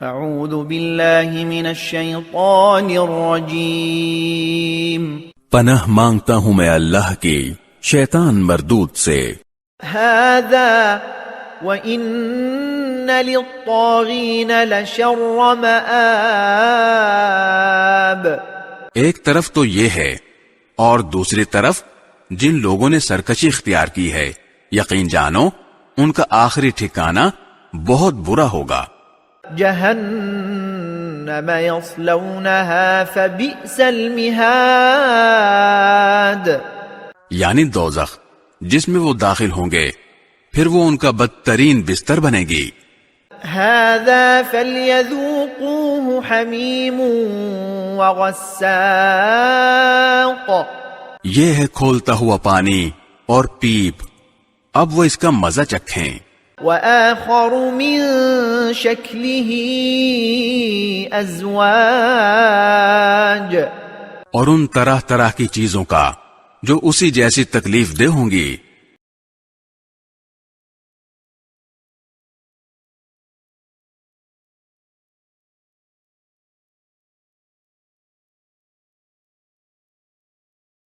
اعوذ باللہ من الشیطان الرجیم، پناہ مانگتا ہوں میں اللہ کی شیطان مردود سے۔ هذا وَإِنَّ لِلطَّاغِينَ لَشَرَّ مَآب۔ ایک طرف تو یہ ہے اور دوسری طرف جن لوگوں نے سرکشی اختیار کی ہے، یقین جانو ان کا آخری ٹھکانہ بہت برا ہوگا۔ جہنم یصلونها فبئس المہاد، یعنی دوزخ جس میں وہ داخل ہوں گے پھر وہ ان کا بدترین بستر بنے گی۔ هذا فلیذوقوه حمیم وغساق، یہ ہے کھولتا ہوا پانی اور پیپ، اب وہ اس کا مزہ چکھیں۔ وآخر من شکلہ ازواج، اور ان طرح طرح کی چیزوں کا جو اسی جیسی تکلیف دہ ہوں گی۔